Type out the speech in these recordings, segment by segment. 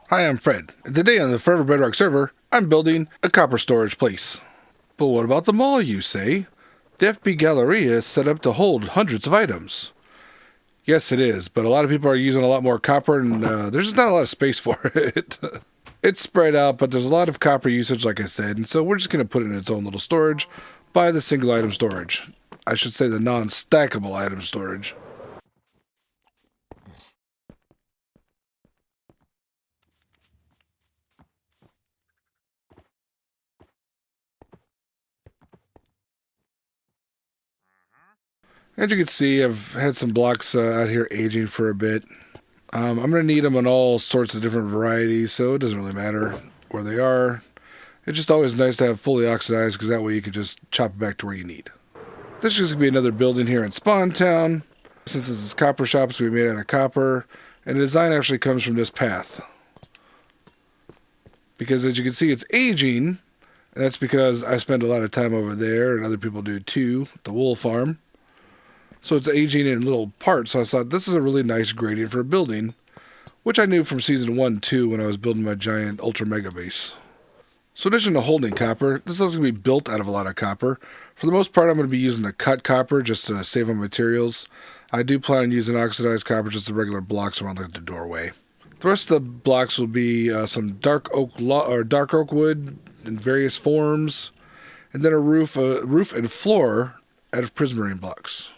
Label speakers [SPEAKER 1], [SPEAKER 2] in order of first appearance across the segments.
[SPEAKER 1] Hi, I'm Fred, and today on the Forever Bedrock server, I'm building a copper storage place. But what about the mall, you say? The FB Galleria is set up to hold hundreds of items. Yes, it is, but a lot of people are using a lot more copper, and there's just not a lot of space for it. It's spread out, but there's a lot of copper usage, like I said, and so we're just going to put it in its own little storage by the single item storage. I should say the non-stackable item storage. As you can see, I've had some blocks out here aging for a bit. I'm going to need them in all sorts of different varieties, so it doesn't really matter where they are. It's just always nice to have fully oxidized, because that way you can just chop it back to where you need. This is just going to be another building here in Spawn Town. Since this is copper shops, we made out of copper, and the design actually comes from this path. Because as you can see, it's aging, and that's because I spend a lot of time over there, and other people do too, the wool farm. So it's aging in little parts, so I thought this is a really nice gradient for a building, which I knew from Season 1 too when I was building my giant Ultra Mega Base. So in addition to holding copper, this is going to be built out of a lot of copper. For the most part, I'm going to be using the cut copper just to save on materials. I do plan on using oxidized copper, just the regular blocks around like the doorway. The rest of the blocks will be some dark oak wood in various forms, and then a roof and floor out of prismarine blocks.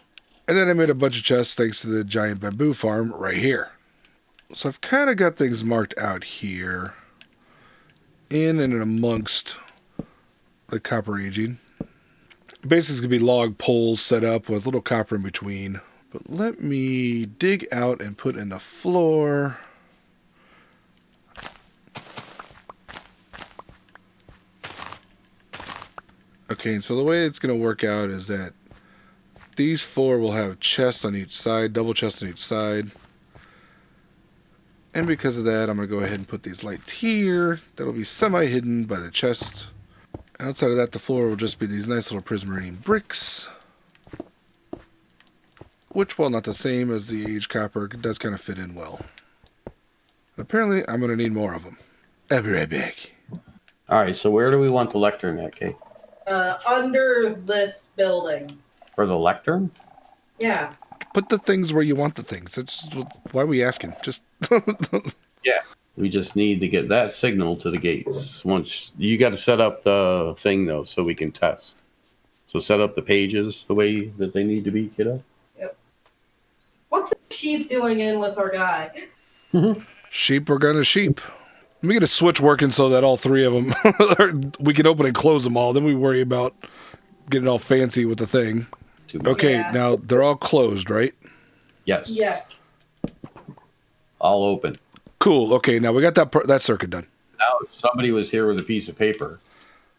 [SPEAKER 1] And then I made a bunch of chests thanks to the giant bamboo farm right here. So I've kind of got things marked out here, in and amongst the copper aging. Basically, it's going to be log poles set up with little copper in between. But let me dig out and put in the floor. Okay, so the way it's going to work out is that these four will have chests on each side, double chests on each side. And because of that, I'm going to go ahead and put these lights here. That'll be semi-hidden by the chest. Outside of that, the floor will just be these nice little prismarine bricks. Which, while not the same as the aged copper, does kind of fit in well. Apparently, I'm going to need more of them. I'll be right back.
[SPEAKER 2] Alright, so where do we want the lectern at, Kate?
[SPEAKER 3] Under this building.
[SPEAKER 2] For the lectern?
[SPEAKER 3] Yeah.
[SPEAKER 1] Put the things where you want the things. That's just, why are we asking? Just
[SPEAKER 2] Yeah. We just need to get that signal to the gates. Once you got to set up the thing though, so we can test. So set up the pages the way that they need to be, kiddo.
[SPEAKER 3] Yep. What's the sheep doing in with our guy?
[SPEAKER 1] sheep are gonna sheep. Let me get a switch working so that all three of them, we can open and close them all. Then we worry about getting all fancy with the thing. Okay,
[SPEAKER 3] Yeah.
[SPEAKER 1] now they're all closed, right?
[SPEAKER 2] Yes.
[SPEAKER 3] Yes.
[SPEAKER 2] All open.
[SPEAKER 1] Cool. Okay, now we got that circuit done.
[SPEAKER 2] Now, if somebody was here with a piece of paper,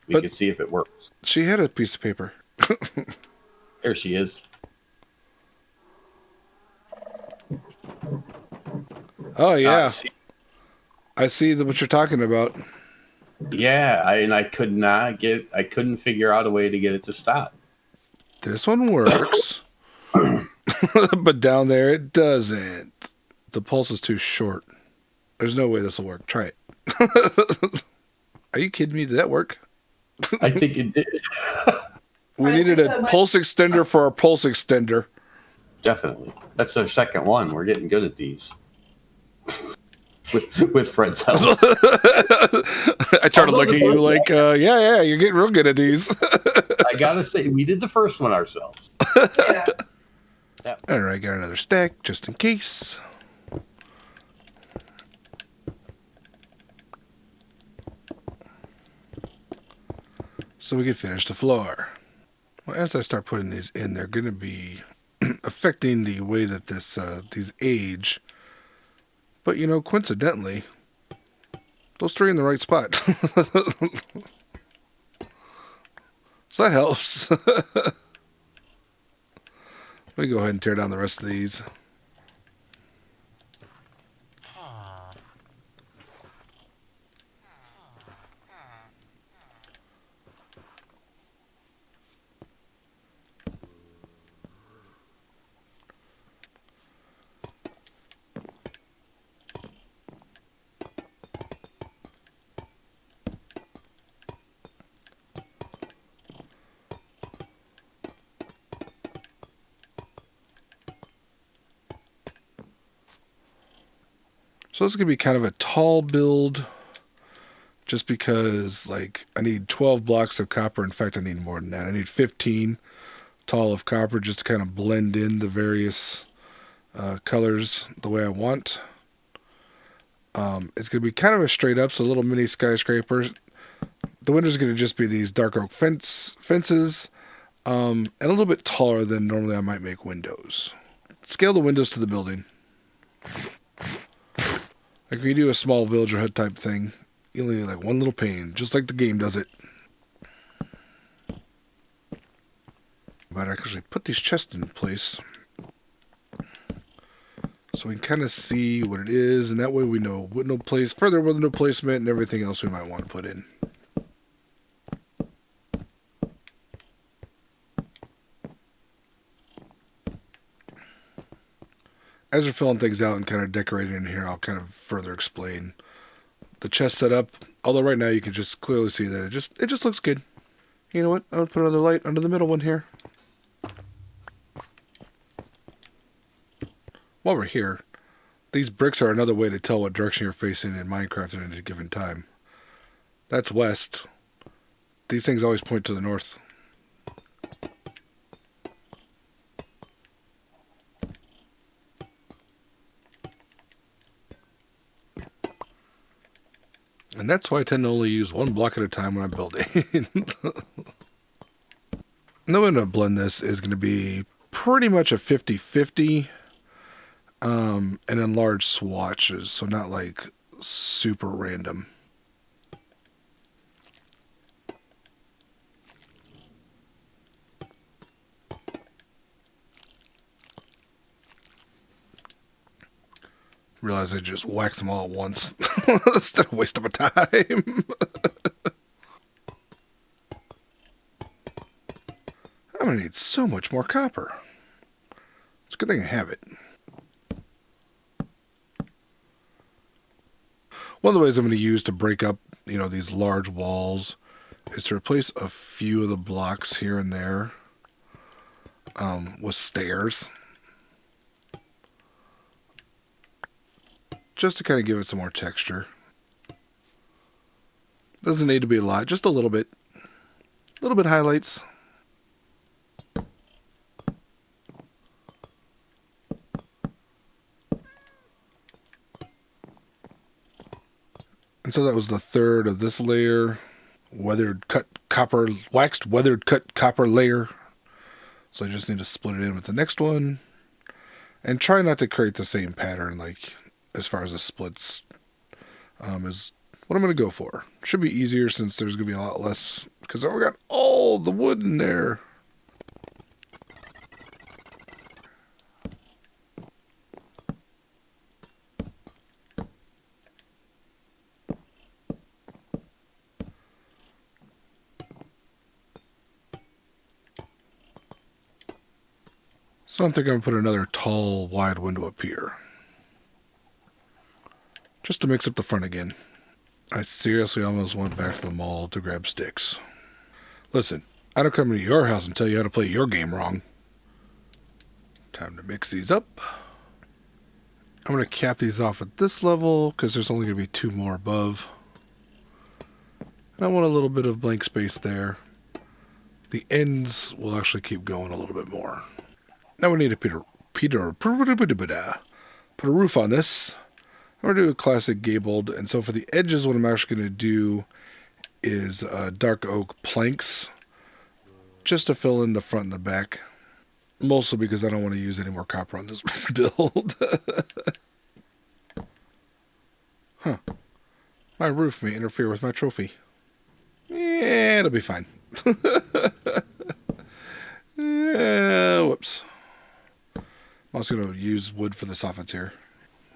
[SPEAKER 2] we could see if it works.
[SPEAKER 1] She had a piece of paper.
[SPEAKER 2] There she is.
[SPEAKER 1] Oh yeah, I see what you're talking about.
[SPEAKER 2] Yeah, I couldn't figure out a way to get it to stop.
[SPEAKER 1] This one works, but down there it doesn't. The pulse is too short. There's no way this will work. Try it. Are you kidding me? Did that work?
[SPEAKER 2] I think it did.
[SPEAKER 1] We needed a pulse extender for our pulse extender.
[SPEAKER 2] Definitely. That's our second one. We're getting good at these. With Fred's help.
[SPEAKER 1] I try to look at you like, yeah, you're getting real good at these.
[SPEAKER 2] I gotta say, we did the first one ourselves.
[SPEAKER 3] Yeah.
[SPEAKER 1] All right, got another stack just in case. So we can finish the floor. Well, as I start putting these in, they're going to be affecting the way that these age. But, you know, coincidentally, those three in the right spot. So that helps. Let me go ahead and tear down the rest of these. So this is going to be kind of a tall build, just because like I need 12 blocks of copper. In fact, I need more than that. I need 15 tall of copper just to kind of blend in the various colors the way I want. It's going to be kind of a straight up, so little mini skyscrapers. The windows are going to just be these dark oak fences, and a little bit taller than normally I might make windows. Scale the windows to the building. Like if you do a small villager hut type thing, you only need like one little pane, just like the game does it. But I actually put these chests in place so we can kind of see what it is, and that way we know window further window placement and everything else we might want to put in. As we're filling things out and kind of decorating in here, I'll kind of further explain the chest setup. Although right now you can just clearly see that it just looks good. You know what? I'm gonna put another light under the middle one here. While we're here, these bricks are another way to tell what direction you're facing in Minecraft at any given time. That's west. These things always point to the north. And that's why I tend to only use one block at a time when I'm building. The way to blend this is going to be pretty much a 50-50, and in large swatches, so not like super random. Realize I just wax them all at once instead of wasting my time. I'm going to need so much more copper. It's a good thing I have it. One of the ways I'm going to use to break up, these large walls is to replace a few of the blocks here and there with stairs. Just to kind of give it some more texture. Doesn't need to be a lot, just a little bit. A little bit highlights. And so that was the third of this layer. Waxed weathered cut copper layer. So I just need to split it in with the next one. And try not to create the same pattern, like as far as the splits, is what I'm going to go for. Should be easier since there's going to be a lot less, because I've got all the wood in there. So I'm thinking I'm going to put another tall, wide window up here. Just to mix up the front again. I seriously almost went back to the mall to grab sticks. Listen, I don't come into your house and tell you how to play your game wrong. Time to mix these up. I'm going to cap these off at this level because there's only going to be 2 more above. And I want a little bit of blank space there. The ends will actually keep going a little bit more. Now we need to put a roof on this. I'm going to do a classic gabled, and so for the edges, what I'm actually going to do is dark oak planks, just to fill in the front and the back, mostly because I don't want to use any more copper on this build. Huh. My roof may interfere with my trophy. Yeah, it'll be fine. Whoops. I'm also going to use wood for the soffits here.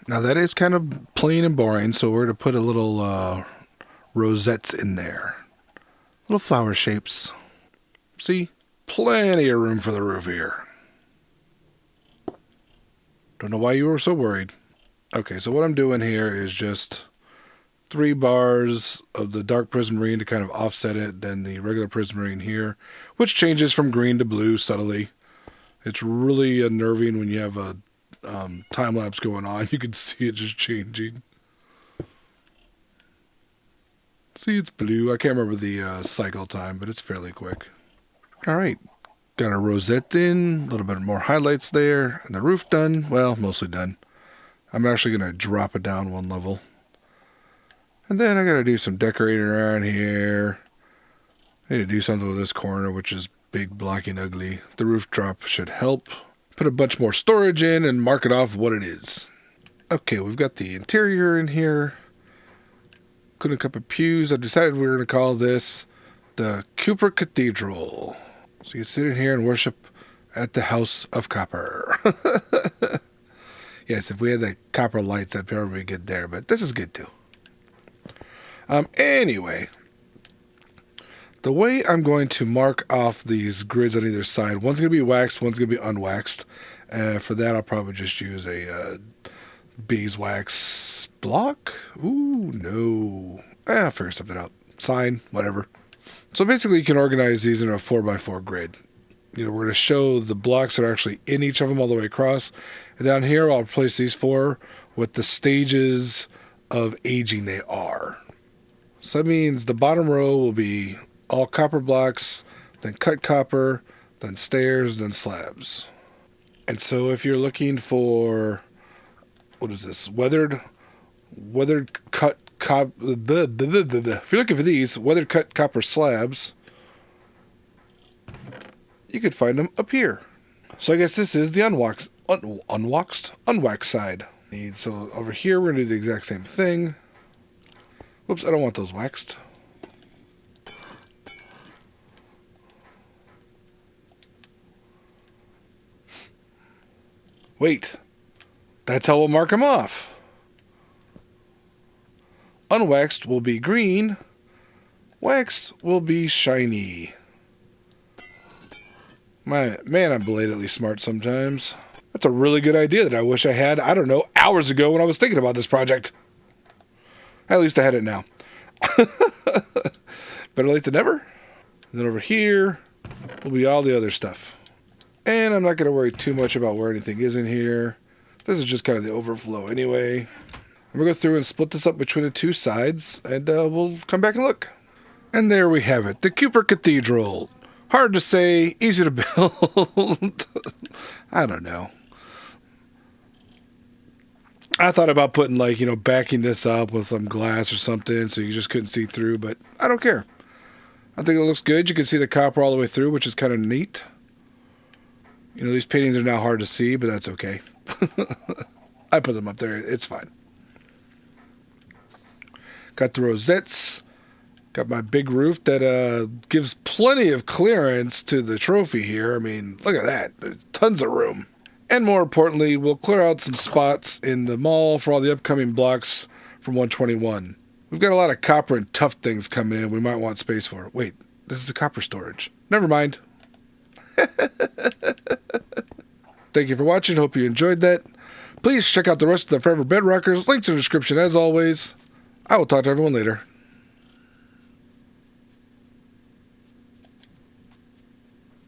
[SPEAKER 1] Now that is kind of plain and boring, so we're going to put a little rosettes in there. Little flower shapes. See? Plenty of room for the roof here. Don't know why you were so worried. Okay, so what I'm doing here is just 3 bars of the dark prismarine to kind of offset it, then the regular prismarine here, which changes from green to blue subtly. It's really unnerving when you have a time lapse going on. You can see it just changing. See, it's blue. I can't remember the cycle time, but it's fairly quick. All right. Got our rosette in, a little bit more highlights there, and the roof done. Well, mostly done. I'm actually going to drop it down one level. And then I got to do some decorating around here. I need to do something with this corner, which is big, blocky, and ugly. The roof drop should help. Put a bunch more storage in and mark it off what it is. Okay, we've got the interior in here. Including a couple of pews. I decided we were going to call this the Cupric Cathedral. So you can sit in here and worship at the House of Copper. Yes, if we had the copper lights, that'd probably be good there, but this is good too. Anyway, the way I'm going to mark off these grids on either side, one's going to be waxed, one's going to be unwaxed. For that, I'll probably just use a beeswax block. Ooh, no. I'll figure something out. Sign, whatever. So basically, you can organize these in a 4x4 grid. We're going to show the blocks that are actually in each of them all the way across. And down here, I'll place these 4 with the stages of aging they are. So that means the bottom row will be all copper blocks, then cut copper, then stairs, then slabs. And so if you're looking for, what is this? Weathered cut copper. If you're looking for these weathered cut copper slabs, you could find them up here. So I guess this is the unwaxed side. So over here, we're going to do the exact same thing. Whoops, I don't want those waxed. Wait, that's how we'll mark them off. Unwaxed will be green. Waxed will be shiny. Man, I'm belatedly smart sometimes. That's a really good idea that I wish I had, I don't know, hours ago when I was thinking about this project. At least I had it now. Better late than never. And then over here will be all the other stuff. And I'm not going to worry too much about where anything is in here. This is just kind of the overflow anyway. I'm going to go through and split this up between the two sides, and we'll come back and look. And there we have it, the Cupric Cathedral. Hard to say, easy to build. I don't know. I thought about putting, backing this up with some glass or something so you just couldn't see through, but I don't care. I think it looks good. You can see the copper all the way through, which is kind of neat. These paintings are now hard to see, but that's okay. I put them up there. It's fine. Got the rosettes. Got my big roof that gives plenty of clearance to the trophy here. I mean, look at that. There's tons of room. And more importantly, we'll clear out some spots in the mall for all the upcoming blocks from 121. We've got a lot of copper and tough things coming in we might want space for. Wait, this is the copper storage. Never mind. Thank you for watching. Hope you enjoyed that. Please check out the rest of the Forever Bedrockers. Links in the description as always. I will talk to everyone later.